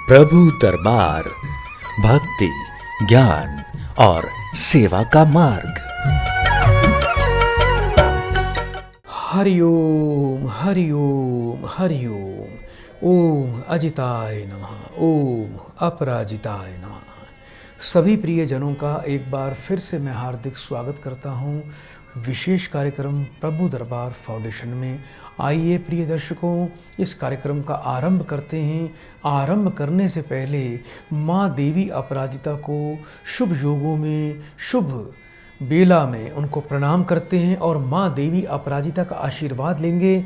प्रभु दरबार भक्ति, ज्ञान और सेवा का मार्ग। हरिओम हरिओम हरिओम। ओम अजिताय नमः, ओम अपराजिताय नमः। सभी प्रियजनों का एक बार फिर से मैं हार्दिक स्वागत करता हूं विशेष कार्यक्रम प्रभु दरबार फाउंडेशन में। आइए प्रिय दर्शकों, इस कार्यक्रम का आरंभ करते हैं। आरंभ करने से पहले माँ देवी अपराजिता को शुभ योगों में, शुभ बेला में उनको प्रणाम करते हैं और माँ देवी अपराजिता का आशीर्वाद लेंगे।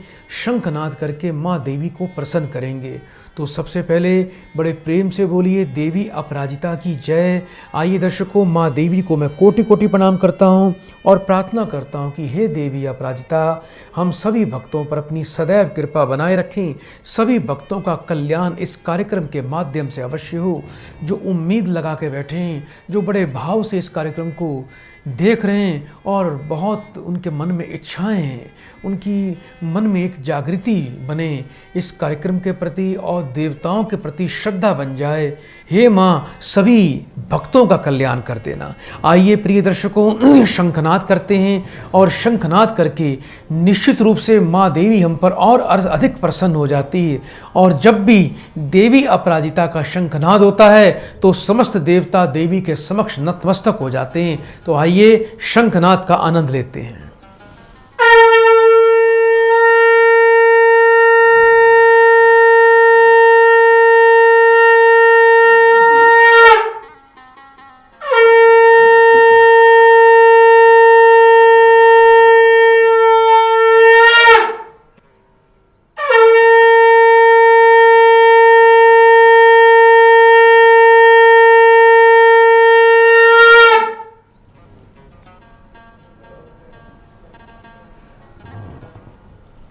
शंखनाद करके माँ देवी को प्रसन्न करेंगे। तो सबसे पहले बड़े प्रेम से बोलिए देवी अपराजिता की जय। आइए दर्शकों, माँ देवी को मैं कोटि कोटि प्रणाम करता हूँ और प्रार्थना करता हूँ कि हे देवी अपराजिता, हम सभी भक्तों पर अपनी सदैव कृपा बनाए रखें। सभी भक्तों का कल्याण इस कार्यक्रम के माध्यम से अवश्य हो। जो उम्मीद लगा के बैठे हैं, जो बड़े भाव से इस कार्यक्रम को देख रहे हैं और बहुत उनके मन में इच्छाएं हैं, उनकी मन में एक जागृति बने इस कार्यक्रम के प्रति और देवताओं के प्रति श्रद्धा बन जाए। हे माँ, सभी भक्तों का कल्याण कर देना। आइए प्रिय दर्शकों, शंखनाद करते हैं और शंखनाद करके निश्चित रूप से माँ देवी हम पर और अधिक प्रसन्न हो जाती है। और जब भी देवी अपराजिता का शंखनाद होता है तो समस्त देवता देवी के समक्ष नतमस्तक हो जाते हैं। तो आइए शंखनाद का आनंद लेते हैं।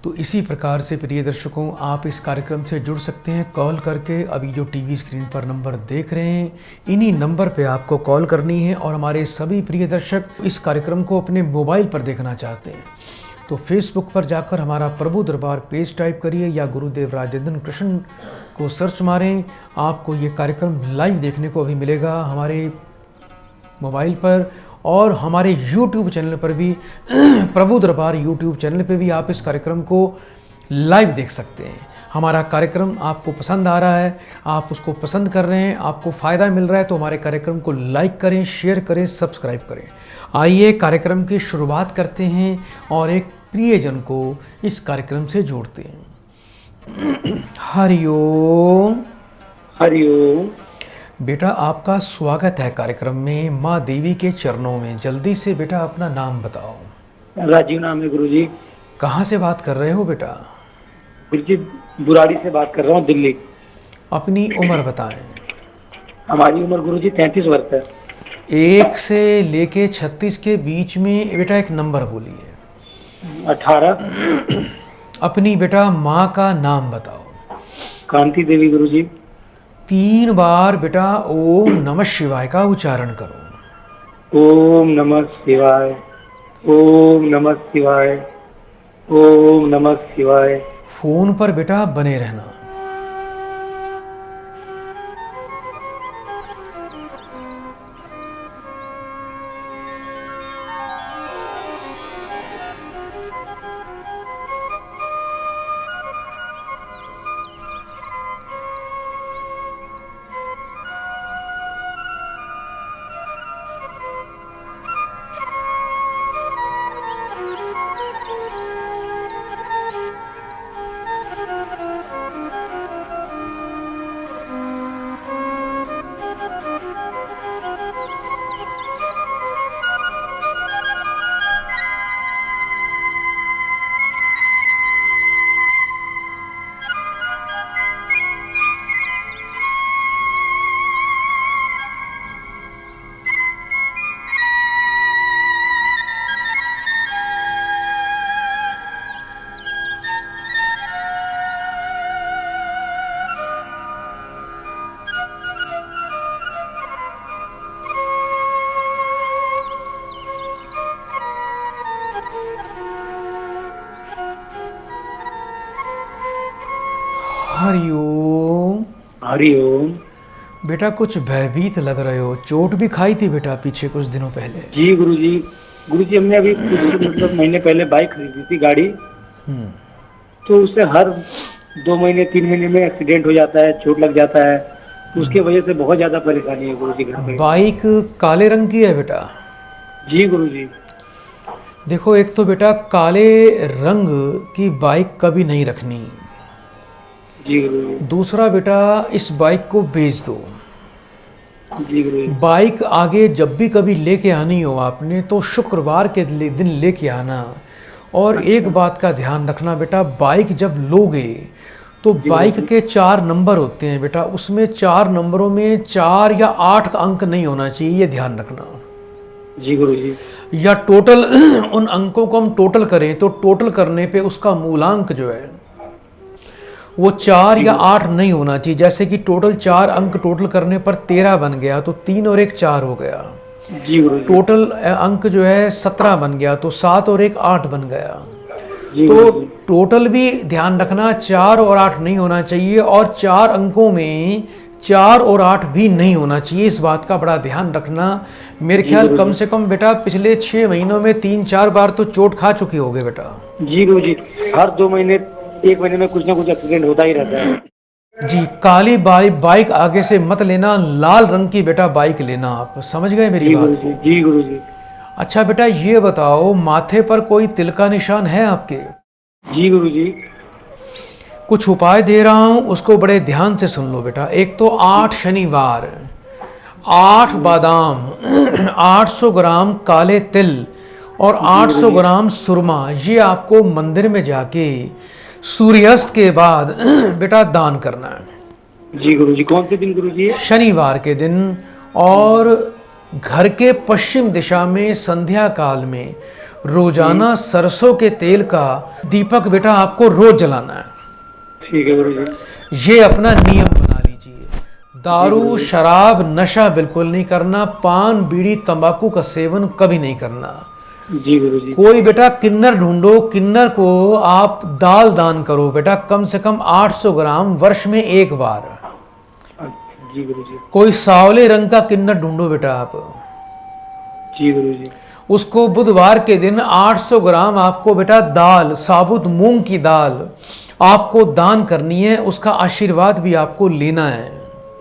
तो इसी प्रकार से प्रिय दर्शकों, आप इस कार्यक्रम से जुड़ सकते हैं कॉल करके। अभी जो टीवी स्क्रीन पर नंबर देख रहे हैं, इन्हीं नंबर पे आपको कॉल करनी है। और हमारे सभी प्रिय दर्शक इस कार्यक्रम को अपने मोबाइल पर देखना चाहते हैं तो फेसबुक पर जाकर हमारा प्रभु दरबार पेज टाइप करिए या गुरुदेव राजेंद्र कृष्ण को सर्च मारें। आपको ये कार्यक्रम लाइव देखने को अभी मिलेगा हमारे मोबाइल पर। और हमारे YouTube चैनल पर भी, प्रभु दरबार YouTube चैनल पे भी आप इस कार्यक्रम को लाइव देख सकते हैं। हमारा कार्यक्रम आपको पसंद आ रहा है, आप उसको पसंद कर रहे हैं, आपको फ़ायदा मिल रहा है तो हमारे कार्यक्रम को लाइक करें, शेयर करें, सब्सक्राइब करें। आइए कार्यक्रम की शुरुआत करते हैं और एक प्रियजन को इस कार्यक्रम से जोड़ते हैं। हरिओम हरिओम। बेटा, आपका स्वागत है कार्यक्रम में माँ देवी के चरणों में। जल्दी से बेटा अपना नाम बताओ। राजीव नाम है गुरुजी। कहाँ से बात कर रहे हो बेटा? गुरुजी बुराड़ी से बात कर रहा हूँ, दिल्ली। अपनी उम्र बताएं। हमारी उम्र गुरुजी 33 वर्ष है। 1 से लेके 36 के बीच में बेटा एक नंबर बोलिए। 18। अपनी बेटा माँ का नाम बताओ। कांति देवी गुरुजी। 3 बार बेटा ओम नमः शिवाय का उच्चारण करो। ओम नमः शिवाय, ओम नमः शिवाय, ओम नमः शिवाय। फोन पर बेटा बने रहना। हरि ओम। बेटा कुछ भयभीत लग रहे हो, चोट भी खाई थी बेटा पीछे कुछ दिनों पहले। जी गुरुजी। गुरुजी हमने अभी कुछ मतलब महीने पहले बाइक खरीदी थी, गाड़ी। तो उससे हर 2 महीने 3 महीने में एक्सीडेंट हो जाता है, चोट लग जाता है। तो उसकी वजह से बहुत ज्यादा परेशानी है गुरुजी घर पे। बाइक काले रंग की है बेटा। जी गुरुजी। देखो एक तो बेटा काले रंग की बाइक कभी नहीं रखनी। जी गुरुजी। दूसरा बेटा इस बाइक को बेच दो। जी गुरुजी। बाइक आगे जब भी कभी लेके आनी हो आपने तो शुक्रवार के दिन लेके आना। और एक बात का ध्यान रखना बेटा, बाइक जब लोगे तो बाइक के 4 नंबर होते हैं बेटा, उसमें 4 नंबरों में 4 या 8 का अंक नहीं होना चाहिए, ये ध्यान रखना। जी गुरुजी। या टोटल उन अंकों को हम टोटल करें तो टोटल करने पे उसका मूलांक जो है वो 4 या 8 नहीं होना चाहिए। जैसे कि टोटल 4 अंक टोटल करने पर 13 बन गया तो 3 और 1 4 हो गया। जी गुरुजी। टोटल अंक जो है 17 बन गया तो 7 और 1 8 बन गया। जी तो गुरुजी। टोटल भी ध्यान रखना 4 और 8 नहीं होना चाहिए, और 4 अंकों में 4 और 8 भी नहीं होना चाहिए। इस बात का बड़ा ध्यान रखना। मेरे ख्याल कम से कम बेटा पिछले 6 महीनों में 3-4 बार तो चोट खा चुके होगे बेटा। जी गुरुजी। हर 2 महीने 1 महीने में कुछ ना कुछ एक्सीडेंट होता ही रहता है। जी काली बाइक आगे से मत लेना, लाल रंग की बेटा बाइक लेना। आप समझ गए मेरी जी बात गुरुजी। को? जी गुरुजी। अच्छा बेटा ये बताओ, माथे पर कोई तिल का निशान है आपके? जी गुरुजी। कुछ उपाय दे रहा हूं, उसको बड़े ध्यान से सुन लो बेटा। एक तो 8 शनिवार 8 बादाम 800 ग्राम काले तिल और 800 ग्राम सुरमा, ये आपको मंदिर में जाके सूर्यास्त के बाद बेटा दान करना है। जी गुरुजी। कौन से दिन गुरुजी? शनिवार के दिन। और घर के पश्चिम दिशा में संध्या काल में रोजाना सरसों के तेल का दीपक बेटा आपको रोज जलाना है। ठीक है गुरुजी। ये अपना नियम बना लीजिए। दारू शराब नशा बिल्कुल नहीं करना, पान बीड़ी तंबाकू का सेवन कभी नहीं करना। जी गुरुजी। कोई बेटा किन्नर ढूंढो, किन्नर को आप दाल दान करो बेटा, कम से कम 800 ग्राम वर्ष में 1 बार। जी गुरुजी। कोई सांवले रंग का किन्नर ढूंढो बेटा आप। जी गुरुजी। उसको बुधवार के दिन 800 ग्राम आपको बेटा दाल, साबुत मूंग की दाल आपको दान करनी है। उसका आशीर्वाद भी आपको लेना है।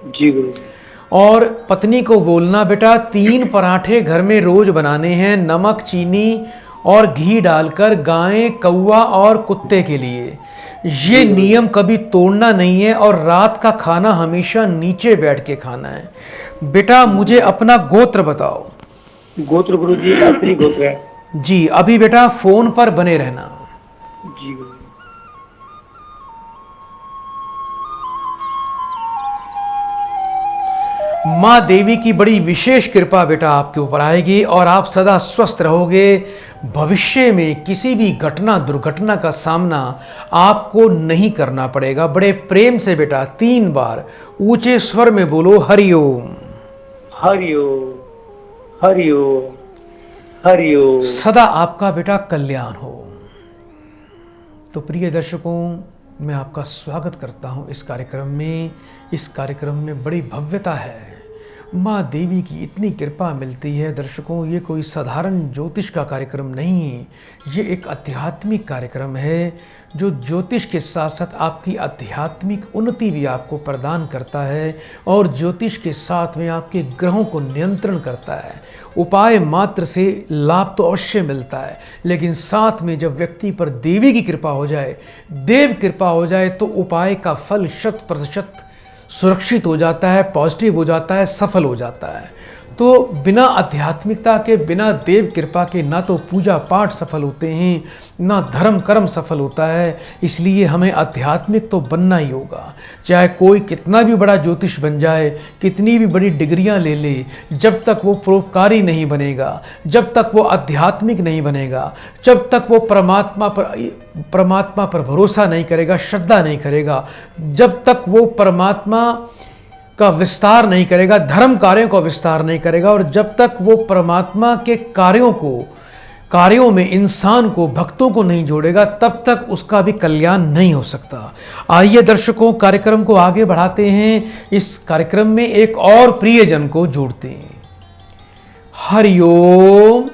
जी गुरुजी। और पत्नी को बोलना बेटा 3 पराठे घर में रोज बनाने हैं, नमक चीनी और घी डालकर, गाय कौवा और कुत्ते के लिए। ये नियम कभी तोड़ना नहीं है। और रात का खाना हमेशा नीचे बैठ के खाना है। बेटा मुझे अपना गोत्र बताओ। गोत्र गुरुजी अत्रि गोत्र है। जी अभी बेटा फोन पर बने रहना। जी गुरुजी। माँ देवी की बड़ी विशेष कृपा बेटा आपके ऊपर आएगी और आप सदा स्वस्थ रहोगे। भविष्य में किसी भी घटना दुर्घटना का सामना आपको नहीं करना पड़ेगा। बड़े प्रेम से बेटा 3 बार ऊंचे स्वर में बोलो हरिओम। हरिओम। हरिओम। हरिओम। सदा आपका बेटा कल्याण हो। तो प्रिय दर्शकों, मैं आपका स्वागत करता हूं इस कार्यक्रम में। इस कार्यक्रम में बड़ी भव्यता है। माँ देवी की इतनी कृपा मिलती है दर्शकों। ये कोई साधारण ज्योतिष का कार्यक्रम नहीं है, ये एक आध्यात्मिक कार्यक्रम है जो ज्योतिष के साथ साथ आपकी आध्यात्मिक उन्नति भी आपको प्रदान करता है और ज्योतिष के साथ में आपके ग्रहों को नियंत्रण करता है। उपाय मात्र से लाभ तो अवश्य मिलता है, लेकिन साथ में जब व्यक्ति पर देवी की कृपा हो जाए, देव कृपा हो जाए, तो उपाय का फल 100% सुरक्षित हो जाता है, पॉजिटिव हो जाता है, सफल हो जाता है। तो बिना आध्यात्मिकता के, बिना देव कृपा के ना तो पूजा पाठ सफल होते हैं, ना धर्म कर्म सफल होता है। इसलिए हमें आध्यात्मिक तो बनना ही होगा। चाहे कोई कितना भी बड़ा ज्योतिष बन जाए, कितनी भी बड़ी डिग्रियां ले ले, जब तक वो परोपकारी नहीं बनेगा, जब तक वो आध्यात्मिक नहीं बनेगा, जब तक वो परमात्मा पर भरोसा नहीं करेगा, श्रद्धा नहीं करेगा, जब तक वो परमात्मा का विस्तार नहीं करेगा, धर्म कार्यों का विस्तार नहीं करेगा, और जब तक वो परमात्मा के कार्यों को कार्यों में इंसान को, भक्तों को नहीं जोड़ेगा, तब तक उसका भी कल्याण नहीं हो सकता। आइए दर्शकों, कार्यक्रम को आगे बढ़ाते हैं। इस कार्यक्रम में एक और प्रियजन को जोड़ते हैं। हरिओम।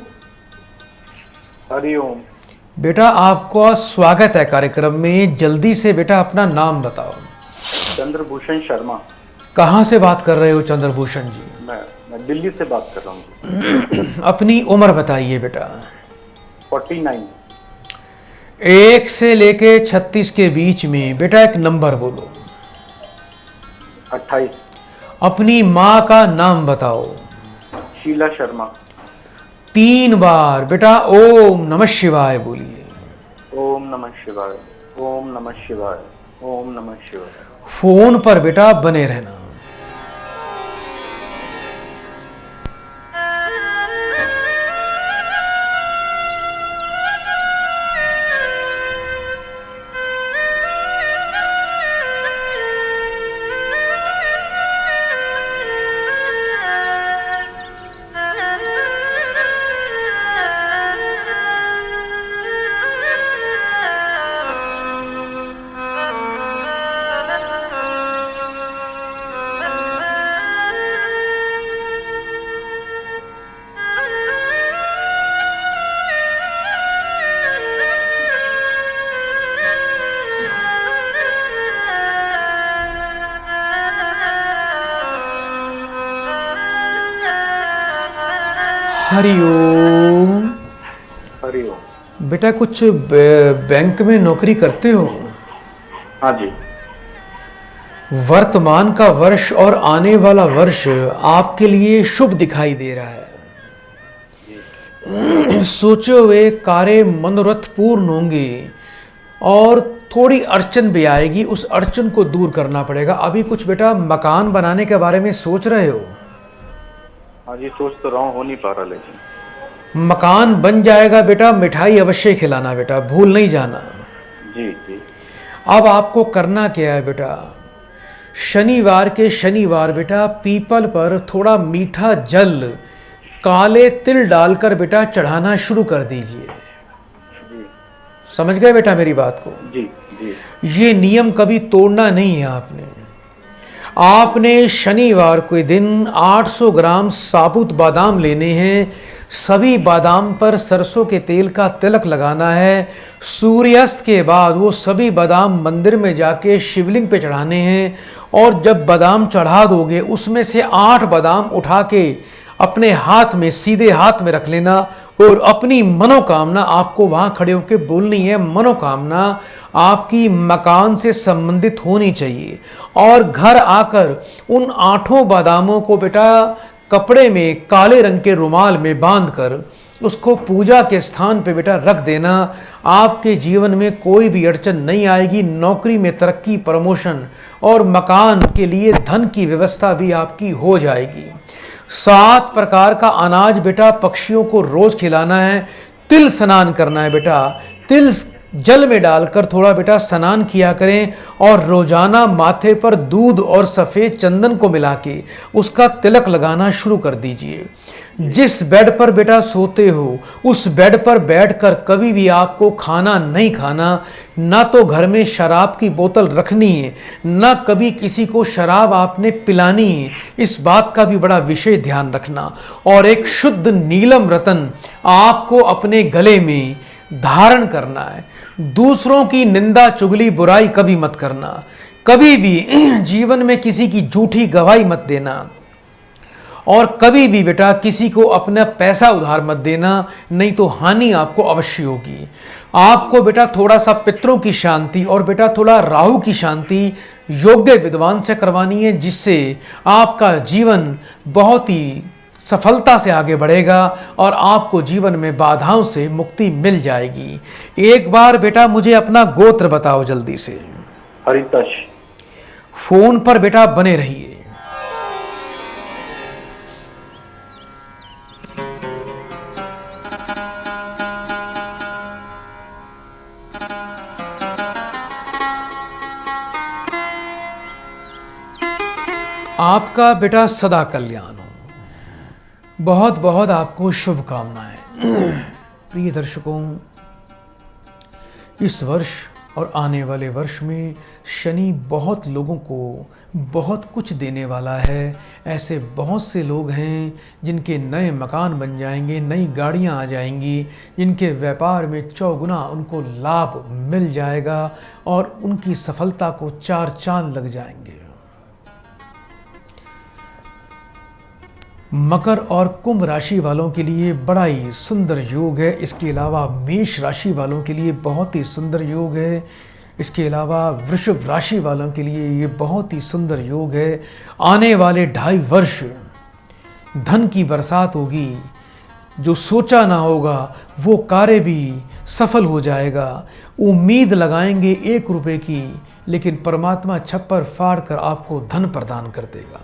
हरिओम। बेटा आपका स्वागत है कार्यक्रम में। जल्दी से बेटा अपना नाम बताओ। चंद्रभूषण शर्मा। कहाँ से बात कर रहे हो चंद्रभूषण जी? मैं दिल्ली से बात कर रहा हूँ। अपनी उम्र बताइए बेटा। 49। 1 से लेके 36 के बीच में बेटा एक नंबर बोलो। 28। अपनी माँ का नाम बताओ। शीला शर्मा। 3 बार बेटा ओम नमः शिवाय बोलिए। ओम नमः शिवाय। ओम नमः शिवाय। ओम नमः शिवाय। फोन पर बेटा बने रहना। हरिओम। हरिओम। बेटा कुछ बैंक में नौकरी करते हो? हाँ जी। वर्तमान का वर्ष और आने वाला वर्ष आपके लिए शुभ दिखाई दे रहा है। सोचे हुए कार्य मनोरथ पूर्ण होंगे और थोड़ी अड़चन भी आएगी, उस अड़चन को दूर करना पड़ेगा। अभी कुछ बेटा मकान बनाने के बारे में सोच रहे हो? हाँ जी, सोच तो रहा हूँ, हो नहीं पा रहा, लेकिन मकान बन जाएगा बेटा। मिठाई अवश्य खिलाना बेटा, भूल नहीं जाना। जी जी। अब आपको करना क्या है बेटा? शनिवार के शनिवार बेटा पीपल पर थोड़ा मीठा जल काले तिल डालकर बेटा चढ़ाना शुरू कर दीजिए। जी। समझ गए बेटा मेरी बात को? जी जी। ये नियम कभी तोड़ना नहीं है आपने शनिवार के दिन 800 ग्राम साबुत बादाम लेने हैं। सभी बादाम पर सरसों के तेल का तिलक लगाना है। सूर्यास्त के बाद वो सभी बादाम मंदिर में जाके शिवलिंग पे चढ़ाने हैं। और जब बादाम चढ़ा दोगे उसमें से 8 बादाम उठा के अपने हाथ में, सीधे हाथ में रख लेना और अपनी मनोकामना आपको वहां खड़े होकर बोलनी है। मनोकामना आपकी मकान से संबंधित होनी चाहिए। और घर आकर उन 8 बादामों को बेटा कपड़े में, काले रंग के रुमाल में बांधकर उसको पूजा के स्थान पे बेटा रख देना। आपके जीवन में कोई भी अड़चन नहीं आएगी। नौकरी में तरक्की, प्रमोशन और मकान के लिए धन की व्यवस्था भी आपकी हो जाएगी। 7 प्रकार का अनाज बेटा पक्षियों को रोज खिलाना है। तिल स्नान करना है बेटा। तिल जल में डालकर थोड़ा बेटा स्नान किया करें और रोजाना माथे पर दूध और सफ़ेद चंदन को मिला के उसका तिलक लगाना शुरू कर दीजिए। जिस बेड पर बेटा सोते हो उस बेड पर बैठकर कभी भी आपको खाना नहीं खाना, ना तो घर में शराब की बोतल रखनी है, ना कभी किसी को शराब आपने पिलानी है। इस बात का भी बड़ा विशेष ध्यान रखना। और एक शुद्ध नीलम रतन आपको अपने गले में धारण करना है। दूसरों की निंदा, चुगली, बुराई कभी मत करना। कभी भी जीवन में किसी की झूठी गवाही मत देना। और कभी भी बेटा किसी को अपना पैसा उधार मत देना, नहीं तो हानि आपको अवश्य होगी। आपको बेटा थोड़ा सा पितरों की शांति और बेटा थोड़ा राहु की शांति योग्य विद्वान से करवानी है, जिससे आपका जीवन बहुत ही सफलता से आगे बढ़ेगा और आपको जीवन में बाधाओं से मुक्ति मिल जाएगी। एक बार बेटा मुझे अपना गोत्र बताओ जल्दी से। हरितश। फोन पर बेटा बने रहिए। आपका बेटा सदा कल्याण हो। बहुत बहुत आपको शुभकामनाएं। प्रिय दर्शकों, इस वर्ष और आने वाले वर्ष में शनि बहुत लोगों को बहुत कुछ देने वाला है। ऐसे बहुत से लोग हैं जिनके नए मकान बन जाएंगे, नई गाड़ियां आ जाएंगी, जिनके व्यापार में चौगुना उनको लाभ मिल जाएगा और उनकी सफलता को चार चांद लग जाएंगे। मकर और कुंभ राशि वालों के लिए बड़ा ही सुंदर योग है। इसके अलावा मेष राशि वालों के लिए बहुत ही सुंदर योग है। इसके अलावा वृषभ राशि वालों के लिए ये बहुत ही सुंदर योग है। आने वाले 2.5 वर्ष धन की बरसात होगी। जो सोचा ना होगा वो कार्य भी सफल हो जाएगा। उम्मीद लगाएंगे 1 रुपए की, लेकिन परमात्मा छप्पर फाड़ कर आपको धन प्रदान कर देगा।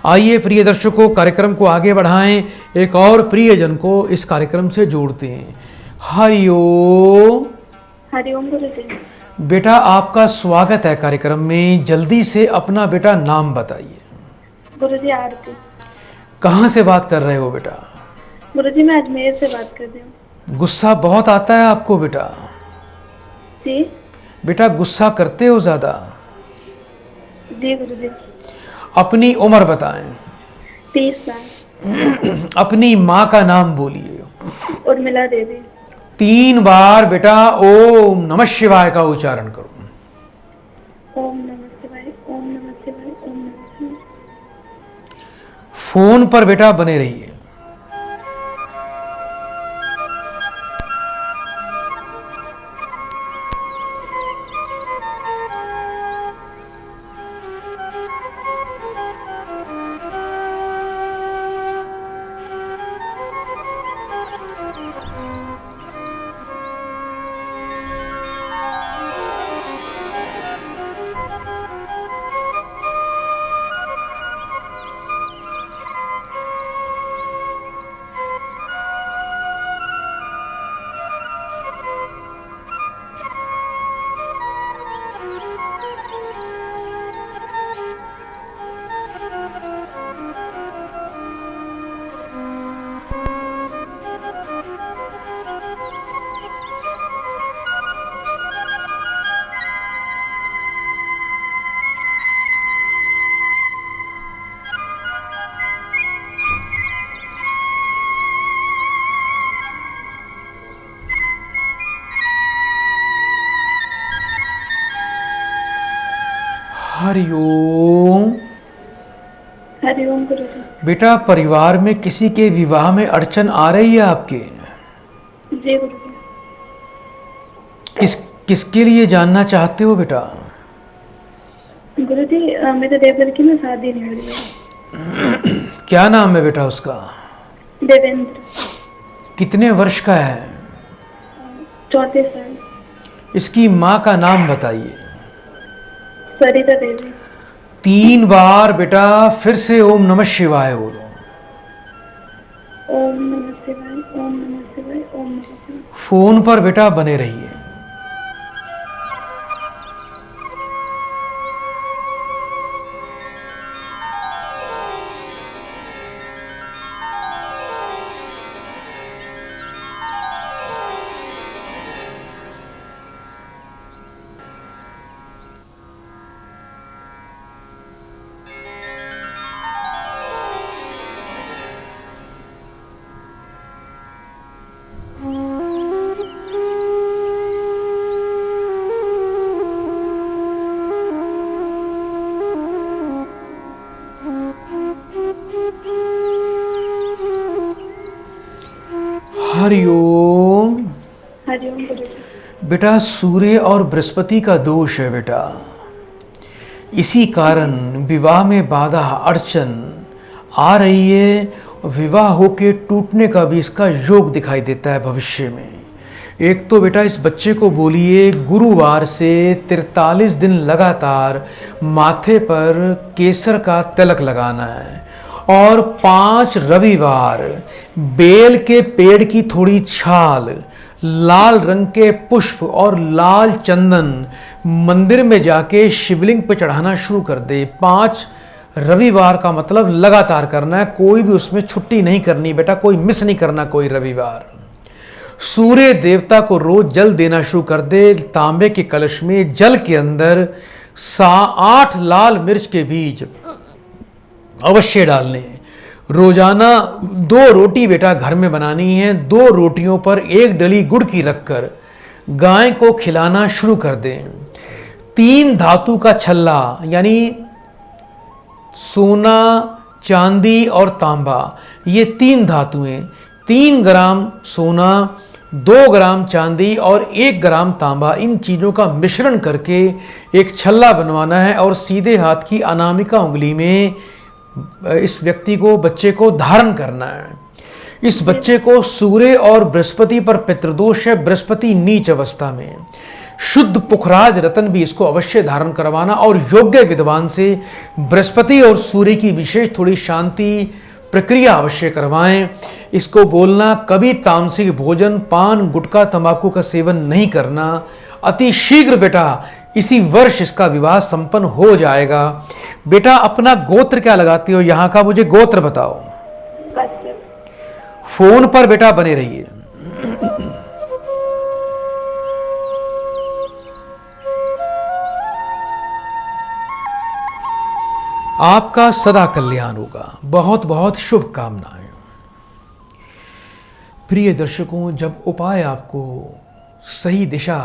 आइए प्रिय दर्शकों, कार्यक्रम को आगे बढ़ाएं, एक और प्रियजन को इस कार्यक्रम से जोड़ते हैं। हरिओम। हरिओम गुरुजी। बेटा आपका स्वागत है कार्यक्रम में। जल्दी से अपना बेटा नाम बताइए। गुरुजी आरती। कहाँ से बात कर रहे हो बेटा? गुरुजी मैं अजमेर से बात कर रही हूँ। गुस्सा बहुत आता है आपको बेटा? जी बेटा गुस्सा करते हो ज्यादा? जी गुरुजी। अपनी उम्र बताएं। 30 साल। अपनी माँ का नाम बोलिए। उर्मिला देवी। 3 बार बेटा ओम नमः शिवाय का उच्चारण करो। ओम नमः शिवाय, ओम नमः शिवाय, ओम नमः शिवाय। फोन पर बेटा बने रहिए। हरिओम। हरिओम गुरुजी। बेटा परिवार में किसी के विवाह में अड़चन आ रही है आपके? जी गुरुजी। किसके लिए जानना चाहते हो बेटा? गुरुजी मेरे देवर की में शादी नहीं हो रही है। क्या नाम है बेटा उसका? देवेंद्र। कितने वर्ष का है? 34 साल। इसकी माँ का नाम बताइए। सरिता देवी। 3 बार बेटा फिर से ओम नमः शिवाय बोलो। ओम नमः शिवाय, ओम नमः शिवाय, ओम नमः शिवाय। फोन पर बेटा बने रहिए। हरिओम। हरिओम गुरुजी। बेटा सूर्य और बृहस्पति का दोष है बेटा। इसी कारण विवाह में बाधा अड़चन आ रही है। विवाह होके टूटने का भी इसका योग दिखाई देता है भविष्य में। एक तो बेटा इस बच्चे को बोलिए गुरुवार से 43 दिन लगातार माथे पर केसर का तिलक लगाना है और 5 रविवार बेल के पेड़ की थोड़ी छाल, लाल रंग के पुष्प और लाल चंदन मंदिर में जाके शिवलिंग पे चढ़ाना शुरू कर दे। 5 रविवार का मतलब लगातार करना है, कोई भी उसमें छुट्टी नहीं करनी बेटा, कोई मिस नहीं करना कोई रविवार। सूर्य देवता को रोज जल देना शुरू कर दे। तांबे के कलश में जल के अंदर 8 लाल मिर्च के बीज अवश्य डालने हैं। रोजाना 2 रोटी बेटा घर में बनानी है। 2 रोटियों पर 1 डली गुड़ की रखकर गाय को खिलाना शुरू कर दें। 3 धातु का छल्ला यानी सोना, चांदी और तांबा, ये 3 धातुएं, 3 ग्राम सोना, 2 ग्राम चांदी और 1 ग्राम तांबा, इन चीज़ों का मिश्रण करके एक छल्ला बनवाना है और सीधे हाथ की अनामिका उंगली में इस व्यक्ति को, बच्चे को धारण करना है। इस बच्चे को सूर्य और बृहस्पति पर पितृदोष है, बृहस्पति नीच अवस्था में। शुद्ध पुखराज रतन भी इसको अवश्य धारण करवाना और योग्य विद्वान से बृहस्पति और सूर्य की विशेष थोड़ी शांति प्रक्रिया अवश्य करवाएं। इसको बोलना कभी तामसिक भोजन, पान, गुटखा, तंबाकू का सेवन नहीं करना। अति शीघ्र बेटा इसी वर्ष इसका विवाह संपन्न हो जाएगा। बेटा अपना गोत्र क्या लगाती हो, यहाँ का मुझे गोत्र बताओ। फोन पर बेटा बने रहिए। आपका सदा कल्याण होगा। बहुत बहुत शुभकामनाएं। प्रिय दर्शकों, जब उपाय आपको सही दिशा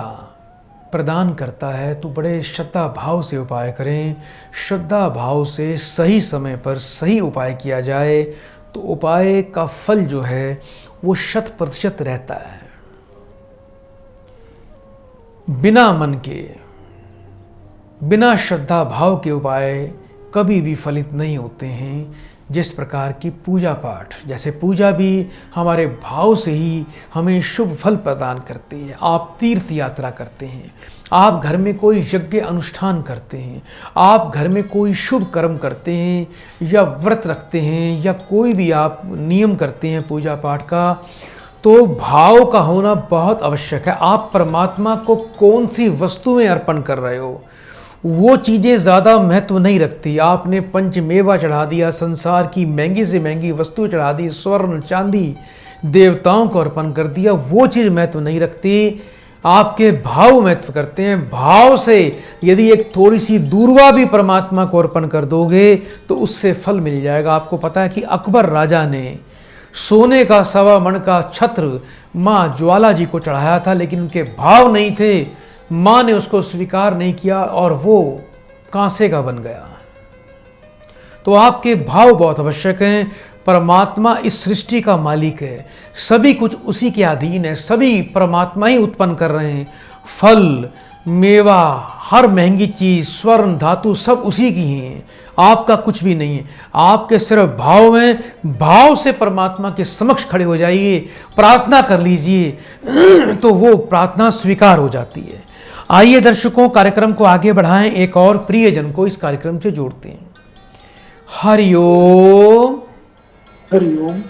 प्रदान करता है तो बड़े श्रद्धा भाव से उपाय करें। श्रद्धा भाव से सही समय पर सही उपाय किया जाए तो उपाय का फल जो है वो 100% रहता है। बिना मन के, बिना श्रद्धा भाव के उपाय कभी भी फलित नहीं होते हैं। जिस प्रकार की पूजा पाठ, जैसे पूजा भी हमारे भाव से ही हमें शुभ फल प्रदान करती है। आप तीर्थ यात्रा करते हैं, आप घर में कोई यज्ञ अनुष्ठान करते हैं, आप घर में कोई शुभ कर्म करते हैं या व्रत रखते हैं या कोई भी आप नियम करते हैं पूजा पाठ का, तो भाव का होना बहुत आवश्यक है। आप परमात्मा को कौन सी वस्तु में अर्पण कर रहे हो वो चीज़ें ज़्यादा महत्व नहीं रखती। आपने पंचमेवा चढ़ा दिया, संसार की महंगी से महंगी वस्तु चढ़ा दी, स्वर्ण चांदी देवताओं को अर्पण कर दिया, वो चीज़ महत्व नहीं रखती। आपके भाव महत्व करते हैं। भाव से यदि एक थोड़ी सी दूर्वा भी परमात्मा को अर्पण कर दोगे तो उससे फल मिल जाएगा। आपको पता है कि अकबर राजा ने सोने का 1.25 मण का छत्र माँ ज्वाला जी को चढ़ाया था, लेकिन उनके भाव नहीं थे। माँ ने उसको स्वीकार नहीं किया और वो कांसे का बन गया। तो आपके भाव बहुत आवश्यक हैं। परमात्मा इस सृष्टि का मालिक है, सभी कुछ उसी के अधीन है, सभी परमात्मा ही उत्पन्न कर रहे हैं। फल, मेवा, हर महंगी चीज, स्वर्ण, धातु सब उसी की ही हैं। आपका कुछ भी नहीं है। आपके सिर्फ भाव में, भाव से परमात्मा के समक्ष खड़े हो जाइए, प्रार्थना कर लीजिए तो वो प्रार्थना स्वीकार हो जाती है। आइए दर्शकों, कार्यक्रम को आगे बढ़ाएं, एक और प्रियजन को इस कार्यक्रम से जोड़ते हैं। हरिओम। हरिओम।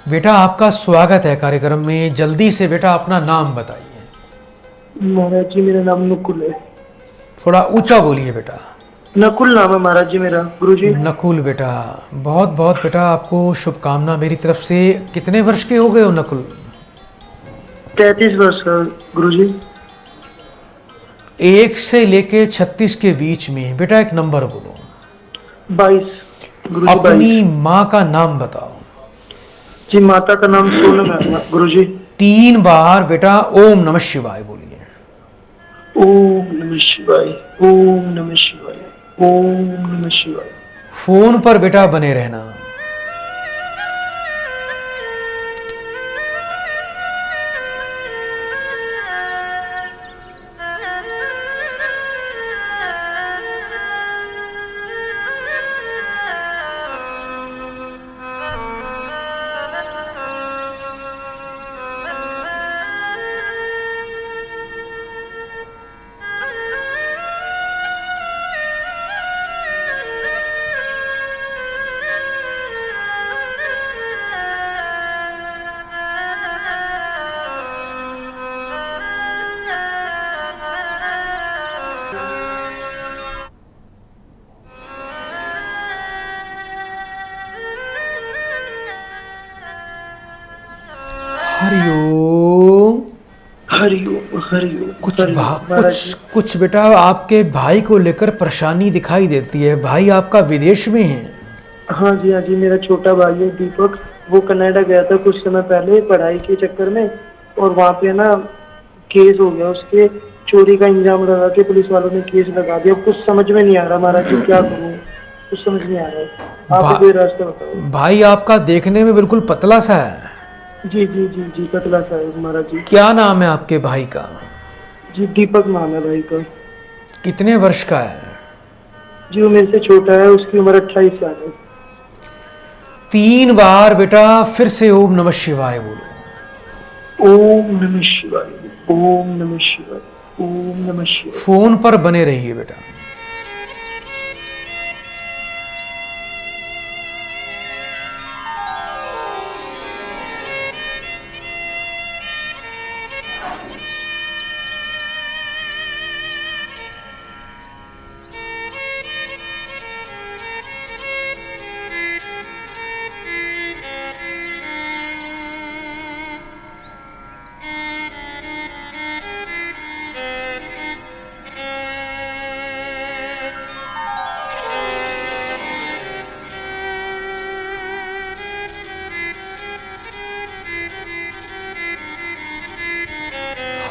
बेटा आपका स्वागत है कार्यक्रम में। जल्दी से बेटा अपना नाम बताइए। महाराज जी मेरा नाम नकुल है। थोड़ा ऊंचा बोलिए बेटा। नकुल नाम है महाराज जी मेरा। गुरुजी। नकुल बेटा, बहुत बहुत बेटा आपको शुभकामना मेरी तरफ से। कितने वर्ष के हो गए हो नकुल? 33 वर्ष का गुरुजी। 1 से लेके 36 के बीच में बेटा एक नंबर बोलो। 22 गुरुजी। अपनी माँ का नाम बताओ। जी माता का नाम सोनम है गुरुजी। 3 बार बेटा ओम नमः शिवाय बोलिए। ओम नमः शिवाय, ओम नमः शिवाय, ओम नमः शिवाय। फोन पर बेटा बने रहना। हरिओम। हरिओम हरिओम कुछ हरिओम महाराज जी। कुछ बेटा आपके भाई को लेकर परेशानी दिखाई देती है। भाई आपका विदेश में है। हाँ जी, मेरा छोटा भाई है दीपक। वो कनाडा गया था कुछ समय पहले पढ़ाई के चक्कर में, और वहाँ पे ना केस हो गया उसके। चोरी का इंजाम लगा के पुलिस वालों ने केस लगा दिया। कुछ समझ में नहीं आ रहा महाराज जी, क्या करूँ, कुछ समझ नहीं आ रहा है। आप ही कोई रास्ता बताओ। भाई आपका देखने में बिल्कुल पतला सा है। जी पतला सा है महाराज जी। क्या नाम है आपके भाई का? जी दीपक नाम है भाई का। कितने वर्ष का है? जी वो मेरे से छोटा है, उसकी उम्र 28 साल है। 3 बार बेटा फिर से ओम नमः शिवाय बोलो। ओम नमः शिवाय, ओम नमः शिवाय, ओम नमः शिवाय। फोन पर बने रहिए बेटा।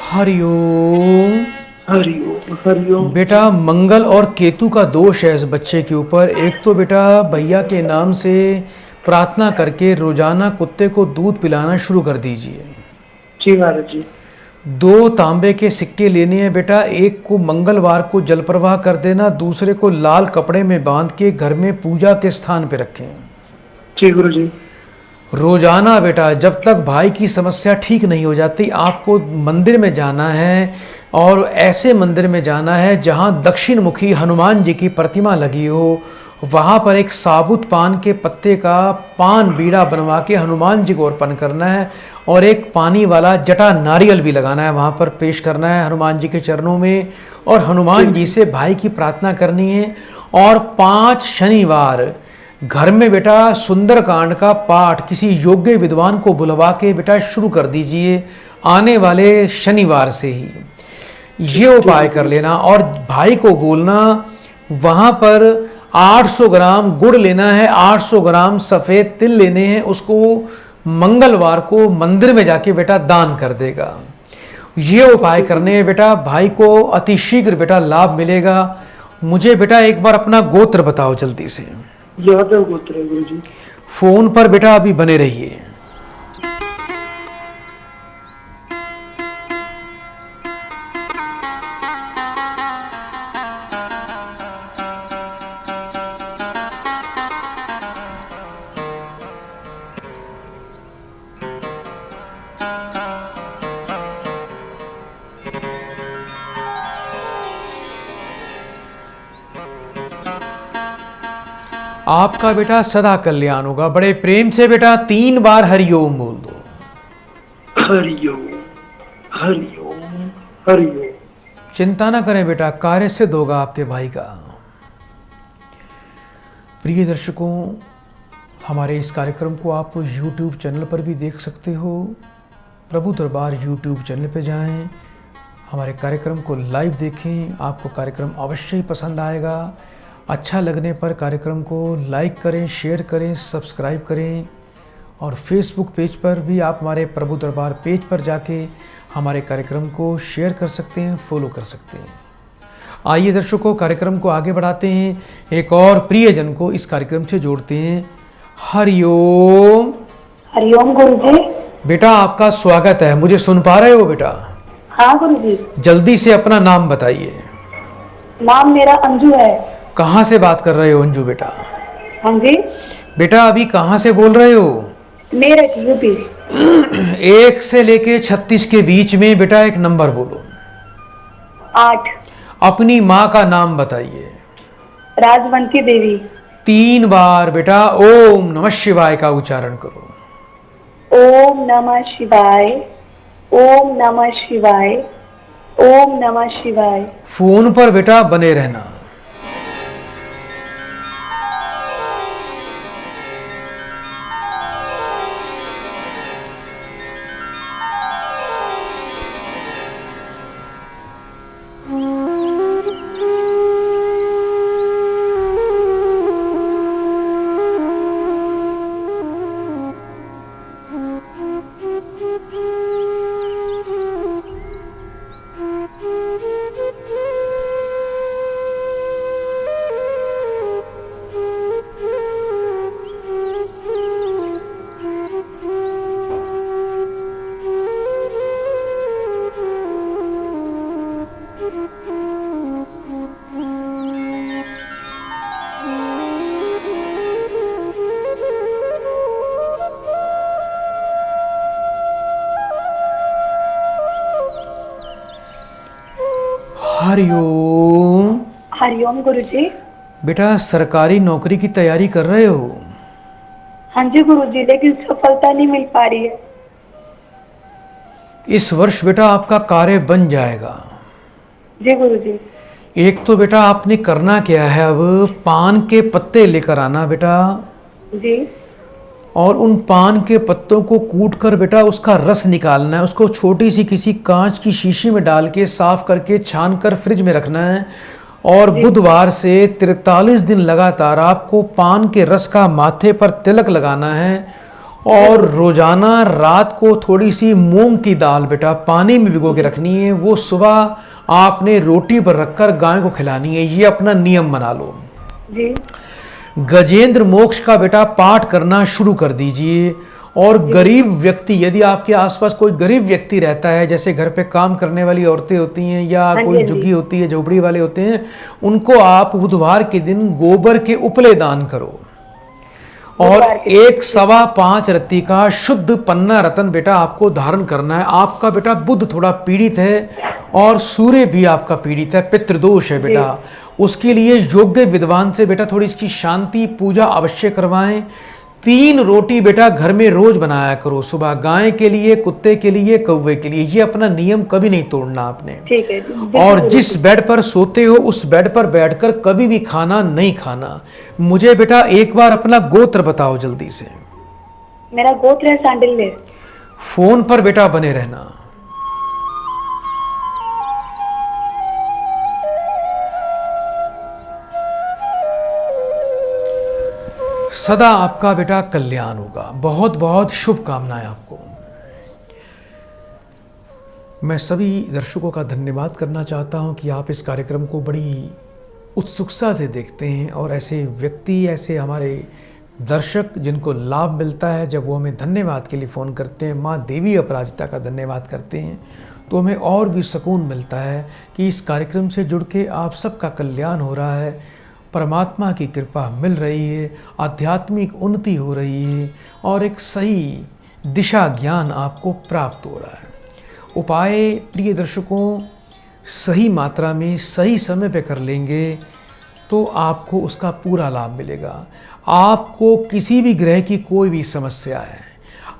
हरिओम हरिओम हरिओम। बेटा मंगल और केतु का दोष है इस बच्चे के ऊपर। एक तो बेटा भैया के नाम से प्रार्थना करके रोजाना कुत्ते को दूध पिलाना शुरू कर दीजिए। जी महाराज जी। 2 तांबे के सिक्के लेने हैं बेटा। एक को मंगलवार को जल प्रवाह कर देना, दूसरे को लाल कपड़े में बांध के घर में पूजा के स्थान पे रखें। जी गुरु जी। रोजाना बेटा जब तक भाई की समस्या ठीक नहीं हो जाती आपको मंदिर में जाना है, और ऐसे मंदिर में जाना है जहां दक्षिण मुखी हनुमान जी की प्रतिमा लगी हो। वहां पर एक साबुत पान के पत्ते का पान बीड़ा बनवा के हनुमान जी को अर्पण करना है, और एक पानी वाला जटा नारियल भी लगाना है, वहां पर पेश करना है हनुमान जी के चरणों में, और हनुमान जी से भाई की प्रार्थना करनी है। और 5 शनिवार घर में बेटा सुंदरकांड का पाठ किसी योग्य विद्वान को बुलवा के बेटा शुरू कर दीजिए आने वाले शनिवार से ही। ये उपाय कर लेना, और भाई को बोलना वहाँ पर 800 ग्राम गुड़ लेना है, 800 ग्राम सफ़ेद तिल लेने हैं, उसको मंगलवार को मंदिर में जाके बेटा दान कर देगा। ये उपाय करने बेटा भाई को अतिशीघ्र बेटा लाभ मिलेगा। मुझे बेटा एक बार अपना गोत्र बताओ जल्दी से। यादव गोत्र है गुरु जी। फोन पर बेटा अभी बने रहिए। आपका बेटा सदा कल्याण होगा। बड़े प्रेम से बेटा 3 बार हरिओम बोल दो। हरिओम हरिओम हरिओम। चिंता ना करें बेटा, कार्य सिद्ध होगा आपके भाई का। प्रिय दर्शकों, हमारे इस कार्यक्रम को आप YouTube चैनल पर भी देख सकते हो। प्रभु दरबार YouTube चैनल पर जाएं, हमारे कार्यक्रम को लाइव देखें। आपको कार्यक्रम अवश्य ही पसंद आएगा। अच्छा लगने पर कार्यक्रम को लाइक करें, शेयर करें, सब्सक्राइब करें, और फेसबुक पेज पर भी आप हमारे प्रभु दरबार पेज पर जाके हमारे कार्यक्रम को शेयर कर सकते हैं, फॉलो कर सकते हैं। आइए दर्शकों, कार्यक्रम को आगे बढ़ाते हैं, एक और प्रियजन को इस कार्यक्रम से जोड़ते हैं। हरिओम। हरिओम गुरु जी। बेटा आपका स्वागत है। मुझे सुन पा रहे हो बेटा? हाँ गुरु जी। जल्दी से अपना नाम बताइए। नाम मेरा अंजू है। कहाँ से बात कर रहे हो अंजू बेटा? हाँ जी। बेटा अभी कहाँ से बोल रहे हो? मेरठ यूपी। 1 से लेके 36 के बीच में बेटा एक नंबर बोलो। 8। अपनी माँ का नाम बताइए। राजवंती देवी। 3 बार बेटा ओम नमः शिवाय का उच्चारण करो। ओम नमः शिवाय, ओम नमः शिवाय, ओम नमः शिवाय। फोन पर बेटा बने रहना। हरिओम। हरिओम गुरुजी। बेटा सरकारी नौकरी की तैयारी कर रहे हो? हाँ जी गुरुजी, लेकिन सफलता नहीं मिल पा रही है। इस वर्ष बेटा आपका कार्य बन जाएगा। जी गुरुजी। एक तो बेटा आपने करना क्या है, अब पान के पत्ते लेकर आना बेटा, जी। और उन पान के पत्तों को कूट कर बेटा उसका रस निकालना है, उसको छोटी सी किसी कांच की शीशी में डाल के साफ करके छान कर फ्रिज में रखना है। और बुधवार से 43 दिन लगातार आपको पान के रस का माथे पर तिलक लगाना है। और रोजाना रात को थोड़ी सी मूंग की दाल बेटा पानी में भिगो के रखनी है, वो सुबह आपने रोटी पर रखकर गाय को खिलानी है। ये अपना नियम बना लो। जी। गजेंद्र मोक्ष का बेटा पाठ करना शुरू कर दीजिए। और गरीब व्यक्ति, यदि आपके आसपास कोई गरीब व्यक्ति रहता है, जैसे घर पे काम करने वाली औरतें होती हैं या कोई झुग्गी होती है, झोपड़ी वाले होते हैं, उनको आप बुधवार के दिन गोबर के उपले दान करो। और 1.25 रत्ती का शुद्ध पन्ना रत्न बेटा आपको धारण करना है। आपका बेटा बुध थोड़ा पीड़ित है और सूर्य भी आपका पीड़ित है, पितृदोष है बेटा। उसके लिए योग्य विद्वान से बेटा थोड़ी इसकी शांति पूजा अवश्य करवाएं। 3 रोटी बेटा घर में रोज बनाया करो, सुबह गाय के लिए, कुत्ते के लिए, कौवे के लिए। ये अपना नियम कभी नहीं तोड़ना आपने। ठीक है। और जिस बेड पर सोते हो उस बेड पर बैठकर कभी भी खाना नहीं खाना। मुझे बेटा एक बार अपना गोत्र बताओ जल्दी से। मेरा गोत्र है सांडिल्य। फोन पर बेटा बने रहना। सदा आपका बेटा कल्याण होगा। बहुत बहुत शुभकामनाएं आपको। मैं सभी दर्शकों का धन्यवाद करना चाहता हूं कि आप इस कार्यक्रम को बड़ी उत्सुकता से देखते हैं। और ऐसे व्यक्ति, ऐसे हमारे दर्शक जिनको लाभ मिलता है, जब वो हमें धन्यवाद के लिए फ़ोन करते हैं, माँ देवी अपराजिता का धन्यवाद करते हैं, तो हमें और भी सुकून मिलता है कि इस कार्यक्रम से जुड़ के आप सबका कल्याण हो रहा है, परमात्मा की कृपा मिल रही है, आध्यात्मिक उन्नति हो रही है और एक सही दिशा ज्ञान आपको प्राप्त हो रहा है। उपाय प्रिय दर्शकों सही मात्रा में सही समय पे कर लेंगे तो आपको उसका पूरा लाभ मिलेगा। आपको किसी भी ग्रह की कोई भी समस्या है,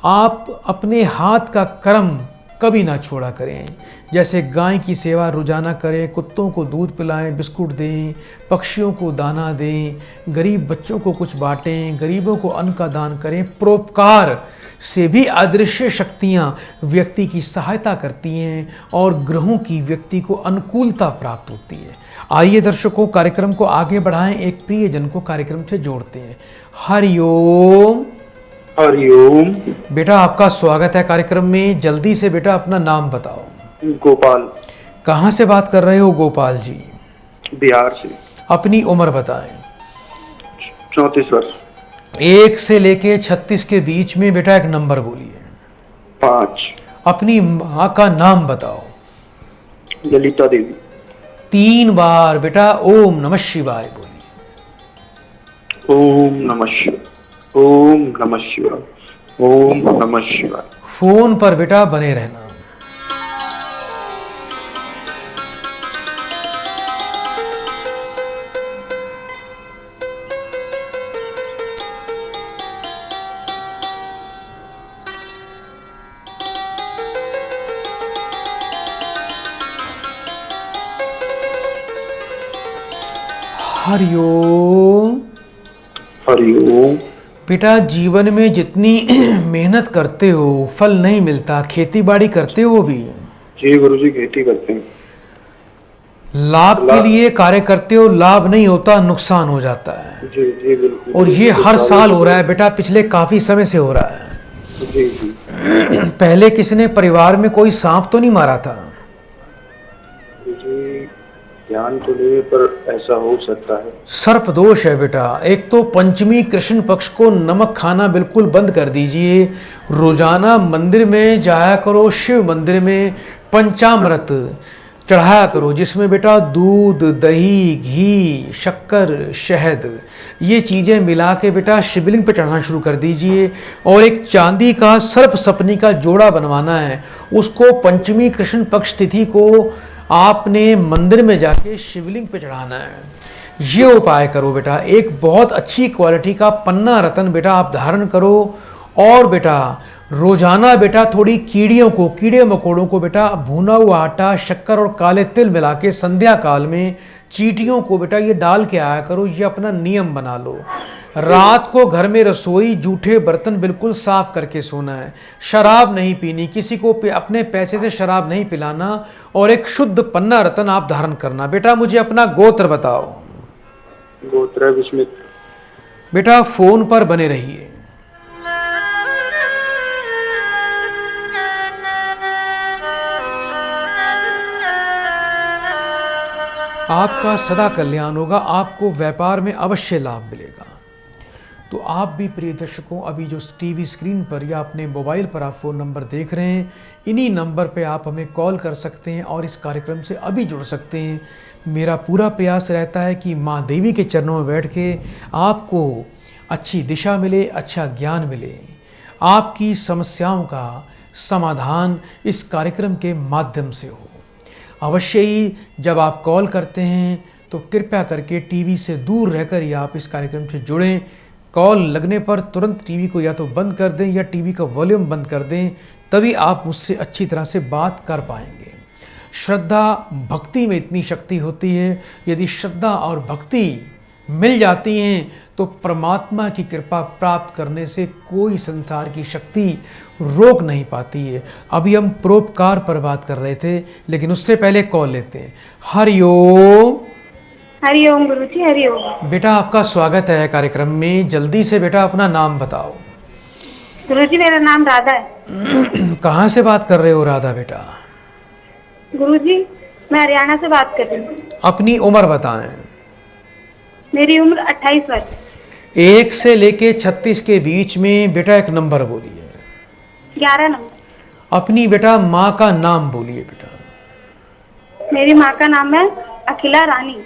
आप अपने हाथ का कर्म कभी ना छोड़ा करें। जैसे गाय की सेवा रोजाना करें, कुत्तों को दूध पिलाएं, बिस्कुट दें, पक्षियों को दाना दें, गरीब बच्चों को कुछ बांटें, गरीबों को अन्न का दान करें। परोपकार से भी अदृश्य शक्तियां व्यक्ति की सहायता करती हैं और ग्रहों की व्यक्ति को अनुकूलता प्राप्त होती है। आइए दर्शकों कार्यक्रम को आगे बढ़ाएं, एक प्रियजन को कार्यक्रम से जोड़ते हैं। हरिओम। हरिओम। बेटा आपका स्वागत है कार्यक्रम में। जल्दी से बेटा अपना नाम बताओ। गोपाल। कहाँ से बात कर रहे हो गोपाल जी? बिहार से। अपनी उम्र बताएं। 34 वर्ष। 1 से लेके 36 के बीच में बेटा एक नंबर बोलिए। 5। अपनी माँ का नाम बताओ। ललिता देवी। 3 बार बेटा ओम नमः शिवाय बोलिए। ओम नमः शिवाय, ओम नमः शिवाय, ओम नमः शिवाय। फोन पर बेटा बने रहना। हरिओम। हरिओम। बेटा जीवन में जितनी मेहनत करते हो फल नहीं मिलता। खेती बाड़ी करते हो भी? जी गुरुजी खेती करते हैं। लाभ के लिए कार्य करते हो, लाभ नहीं होता, नुकसान हो जाता है। जी जी बिल्कुल। और ये हर साल हो रहा है बेटा, पिछले काफी समय से हो रहा है। जी जी। पहले किसने परिवार में कोई सांप तो नहीं मारा था? जी ज्ञान तो नहीं, पर ऐसा हो सकता है। सर्प दोष है बेटा। एक तो पंचमी कृष्ण पक्ष को नमक खाना बिल्कुल बंद कर दीजिए। रोजाना मंदिर में जाया करो, शिव मंदिर में पंचामृत चढ़ाया करो, जिसमें बेटा दूध, दही, घी, शक्कर, शहद ये चीज़ें मिला के बेटा शिवलिंग पे चढ़ाना शुरू कर दीजिए। और एक चांदी का सर्प सपनी का जोड़ा बनवाना है, उसको पंचमी कृष्ण पक्ष तिथि को आपने मंदिर में जाके शिवलिंग पे चढ़ाना है। ये उपाय करो बेटा। एक बहुत अच्छी क्वालिटी का पन्ना रत्न बेटा आप धारण करो, और बेटा रोजाना बेटा थोड़ी कीड़े मकोड़ों को बेटा भुना हुआ आटा, शक्कर और काले तिल मिला के संध्या काल में चींटियों को बेटा ये डाल के आया करो। ये अपना नियम बना लो। रात को घर में रसोई, जूठे बर्तन बिल्कुल साफ करके सोना है। शराब नहीं पीनी, किसी को अपने पैसे से शराब नहीं पिलाना, और एक शुद्ध पन्ना रत्न आप धारण करना। बेटा मुझे अपना गोत्र बताओ। गोत्र विस्मित। बेटा फोन पर बने रहिए। आपका सदा कल्याण होगा, आपको व्यापार में अवश्य लाभ मिलेगा। तो आप भी प्रिय दर्शकों, अभी जो टीवी स्क्रीन पर या अपने मोबाइल पर आप फ़ोन नंबर देख रहे हैं, इन्हीं नंबर पे आप हमें कॉल कर सकते हैं और इस कार्यक्रम से अभी जुड़ सकते हैं। मेरा पूरा प्रयास रहता है कि माँ देवी के चरणों में बैठ के आपको अच्छी दिशा मिले, अच्छा ज्ञान मिले, आपकी समस्याओं का समाधान इस कार्यक्रम के माध्यम से हो। अवश्य ही जब आप कॉल करते हैं तो कृपया करके टीवी से दूर रहकर ही आप इस कार्यक्रम से जुड़ें। कॉल लगने पर तुरंत टीवी को या तो बंद कर दें या टीवी का वॉल्यूम बंद कर दें, तभी आप मुझसे अच्छी तरह से बात कर पाएंगे। श्रद्धा भक्ति में इतनी शक्ति होती है, यदि श्रद्धा और भक्ति मिल जाती हैं तो परमात्मा की कृपा प्राप्त करने से कोई संसार की शक्ति रोक नहीं पाती है। अभी हम परोपकार पर बात कर रहे थे, लेकिन उससे पहले कॉल लेते हैं। हरिओम। हरिओम गुरुजी, हरिओम। बेटा आपका स्वागत है कार्यक्रम में। जल्दी से बेटा अपना नाम बताओ। गुरुजी मेरा नाम राधा है। कहाँ से बात कर रहे हो राधा बेटा? गुरुजी मैं हरियाणा से बात कर रही हूँ। अपनी उम्र बताएं। मेरी उम्र 28 वर्ष। 1 से लेके 36 के बीच में बेटा एक नंबर बोलिए। 11 नंबर। अपनी बेटा माँ का नाम बोलिए बेटा। मेरी माँ का नाम है अखिला रानी।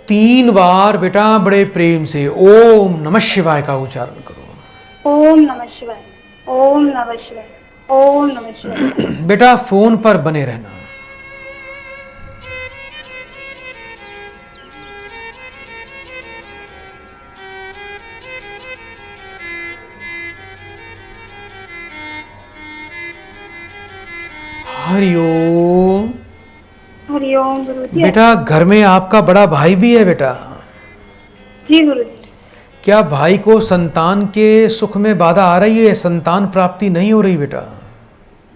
3 बार बेटा बड़े प्रेम से ओम नमः शिवाय का उच्चारण करो। ओम नमः शिवाय, ओम नमः शिवाय, ओम नमः शिवाय। बेटा फोन पर बने रहना। हरिओम। हरिओम गुरुजी। बेटा घर में आपका बड़ा भाई भी है बेटा? जी गुरुजी। क्या भाई को संतान के सुख में बाधा आ रही है? संतान प्राप्ति नहीं हो रही बेटा?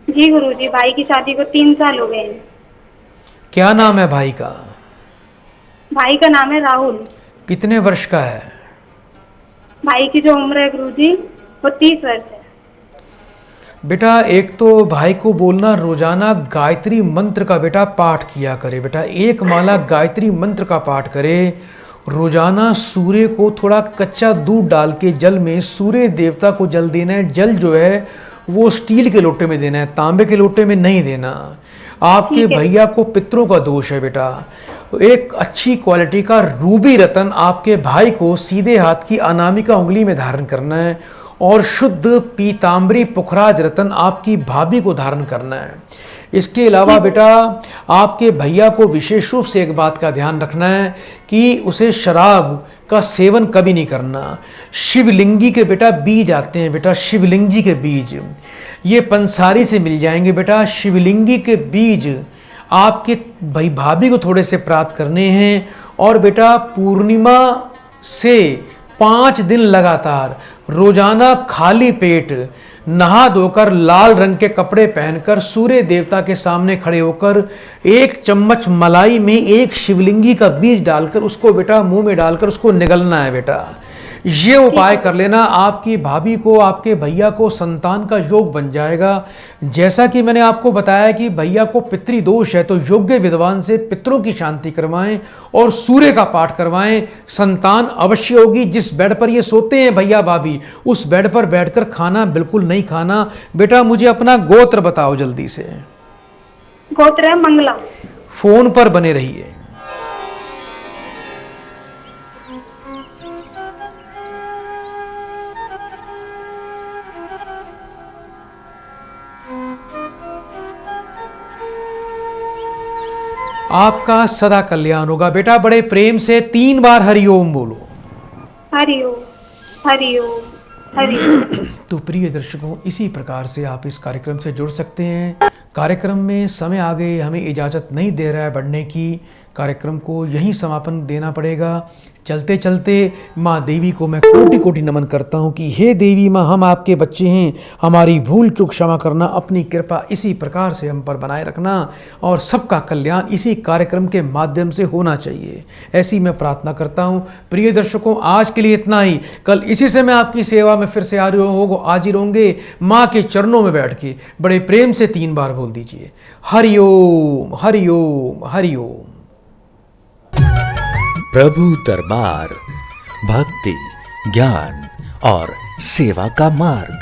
जी गुरुजी, भाई की शादी को 3 साल हो गए हैं। क्या नाम है भाई का? भाई का नाम है राहुल। कितने वर्ष का है? भाई की जो उम्र है गुरुजी वो 30 वर्ष है। बेटा एक तो भाई को बोलना रोजाना गायत्री मंत्र का बेटा पाठ किया करे। बेटा 1 माला गायत्री मंत्र का पाठ करे। रोजाना सूर्य को थोड़ा कच्चा दूध डाल के जल में सूर्य देवता को जल देना है। जल जो है वो स्टील के लोटे में देना है, तांबे के लोटे में नहीं देना। आपके भैया को पितरों का दोष है बेटा। एक अच्छी क्वालिटी का रूबी रतन आपके भाई को सीधे हाथ की अनामिका उंगली में धारण करना है, और शुद्ध पीताम्बरी पुखराज रतन आपकी भाभी को धारण करना है। इसके अलावा बेटा आपके भैया को विशेष रूप से एक बात का ध्यान रखना है कि उसे शराब का सेवन कभी नहीं करना। शिवलिंगी के बेटा बीज आते हैं बेटा, शिवलिंगी के बीज ये पंसारी से मिल जाएंगे बेटा। शिवलिंगी के बीज आपके भाई भाभी को थोड़े से प्राप्त करने हैं। और बेटा पूर्णिमा से 5 दिन लगातार रोजाना खाली पेट नहा धोकर लाल रंग के कपड़े पहनकर सूर्य देवता के सामने खड़े होकर 1 चम्मच मलाई में 1 शिवलिंगी का बीज डालकर उसको बेटा मुंह में डालकर उसको निगलना है बेटा। ये उपाय कर लेना, आपकी भाभी को आपके भैया को संतान का योग बन जाएगा। जैसा कि मैंने आपको बताया कि भैया को पितृ दोष है, तो योग्य विद्वान से पितरों की शांति करवाएं और सूर्य का पाठ करवाएं, संतान अवश्य होगी। जिस बेड पर ये सोते हैं भैया भाभी, उस बेड पर बैठकर खाना बिल्कुल नहीं खाना। बेटा मुझे अपना गोत्र बताओ जल्दी से। गोत्र है मंगला। फोन पर बने रहिए। आपका सदा कल्याण होगा। बेटा बड़े प्रेम से 3 बार हरिओम बोलो। हरिओम हरिओम हरिओम। तो प्रिय दर्शकों, इसी प्रकार से आप इस कार्यक्रम से जुड़ सकते हैं। कार्यक्रम में समय आगे हमें इजाज़त नहीं दे रहा है बढ़ने की, कार्यक्रम को यहीं समापन देना पड़ेगा। चलते चलते माँ देवी को मैं कोटि कोटि नमन करता हूँ कि हे देवी माँ, हम आपके बच्चे हैं, हमारी भूल चूक क्षमा करना, अपनी कृपा इसी प्रकार से हम पर बनाए रखना और सबका कल्याण इसी कार्यक्रम के माध्यम से होना चाहिए, ऐसी मैं प्रार्थना करता हूँ। प्रिय दर्शकों, आज के लिए इतना ही। कल इसी से मैं आपकी सेवा में फिर से हाजिर होंगे माँ के चरणों में बैठ के। बड़े प्रेम से 3 बार बोल दीजिए, हरिओम हरिओम हरिओम। प्रभु दरबार, भक्ति, ज्ञान और सेवा का मार्ग।